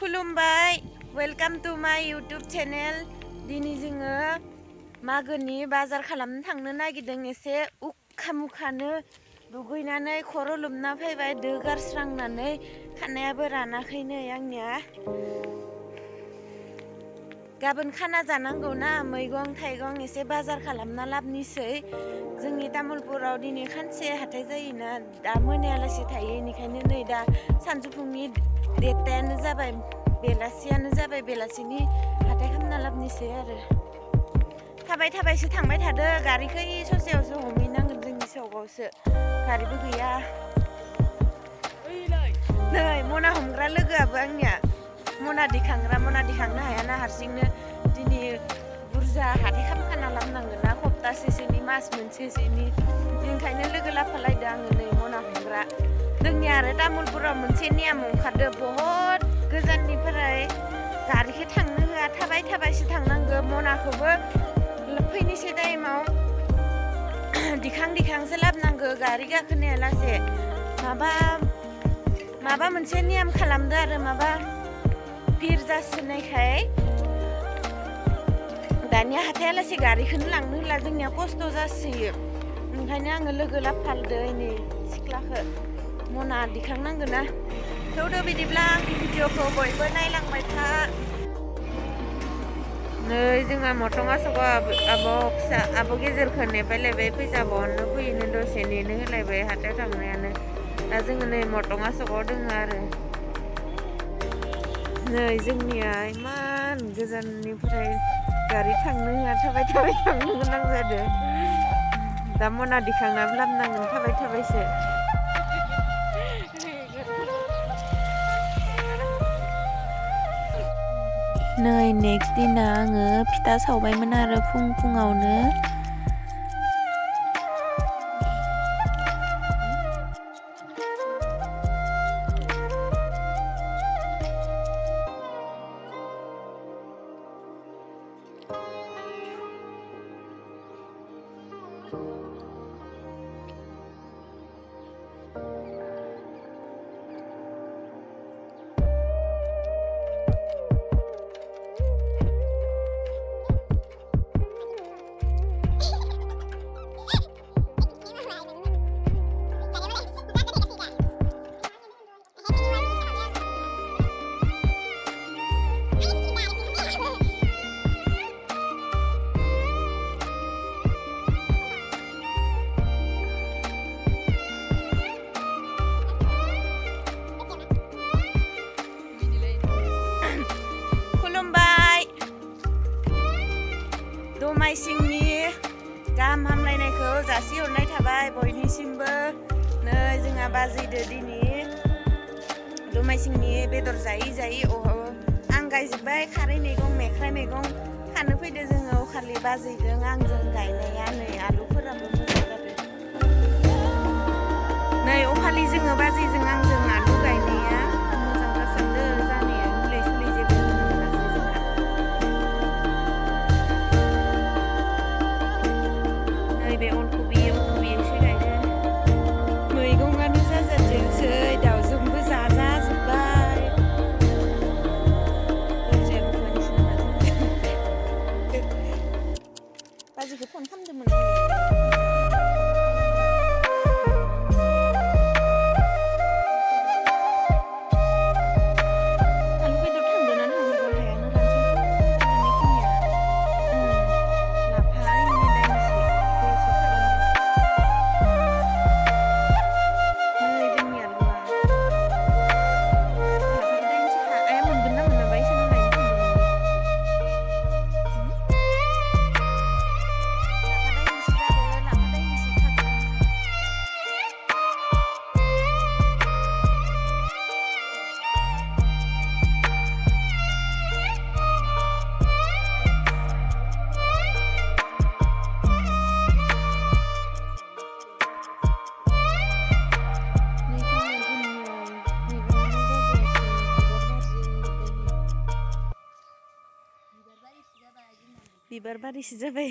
खुलुमबाय welcome to माय YouTube channel. दिनै जोङो मागोनि बाजार खालामनो थांनो नागिरदों। एसे उखा मुखानो दुगैनानै खर' लोबना फैबाय, दो गारस्रांनानै खानायाबो रानाखैनो आंनिया। गाबोन खाना जानांगौ ना, मैगं थाइगं एसे बाजार खालामना लाबनोसै। जोंनि तामुलपुराव दिनै खानसे हाथाय जायोना, दा मोनायालासे थायो। बेनिखायनो नै दा सानजौफुंनि देरथायानो जाबाय, बेलासियानो जाबाय, बेलासिनि हाथाय खालामना लाबनोसै आरो। थाबाय थाबायसो थांबाय थादो, गारिखौ ससेयावसो हमहैनांगोन, जोंनि सगावसो गारिबो गैया। नै मना हमग्रा लोगोआबो आंनिया मना दिखांनो हायाना हारसिंनो। दिनै बुरजा हाथाय खालामखाना लाबोनांगोन ना, सप्तासेसोनि, मास मोनसेसोनि। ओंखायनो लोगो लाफालायदो आङो नै मना हमग्रा। जोंनिया आरो तामुलपुराव मोनसे नियम ओंखारदो, बहुद गोजाननिफ्राय गारिखौ थांनो होआ, थाबाय थाबायसो थांनांगौ। मनाखौबो फैनोसै टाइमाव दिखांसो लाबोनांगौ, गारि गाखोनाया लासे। माबा मोनसे नियम खालामदो आरो, माबा भिर जासोनायखाय दानिया हाथायालासे गारिखौनो लांनो होला, जोंनिया खस्थ' जासोयो। ओंखायनो आङो लोगो लाफालदो नै सिख्लाखौ, मना दिखांनांगौ ना। थौदो बिदिब्ला आंनि भिडिअखौ बयबो नायलांबाय था। नै जोंहा मटंआ सगाव आब' गेजेरखौ नेबायलायबाय, फैसा बहननो फैनो दसे नेनो होलायबाय हाथायाव थांनायानो। दा जोङो नै मटंआ सगाव दोङो आरो। नै जोंनिया इमान गोजाननिफ्राय गारि थांनो होआ, थाबाय थांनो गोनां जादों। दा मना दिखांनाबो लाबोनांगोन, थाबाय थाबायसो। नै नेक्स्ट दिना आङो फिथा सावबायमोन आरो फुङावनो। दमासिनि गाहाम हामलायनायखौ जासिहरनाय थाबाय बयनिसिमबो। नै जोंहा बाजैदो दिनै दमासिनि बेदर जायै आं गायजोब्बाय खारै मैगं, मेख्राइ मैगं खानो फैदो जोङो अखालि बाजैजों आंजों गायनाया। नै आलुफोराबो मोजां जादों। नै अखालि जोङो बाजैजों आंजों आलु गायनाया मोजां जासाबदो जानाया, मुलि सुलि जेबो होनो मोनासै जोंहा। बे अलकबि एसे गायदों, मैगंआनो जाजाथोंसै, दाउजोंबो जाजाजोब्बाय। बाजैखौ फन खालामदोंमोन। बिबार बारिसो जाबाय।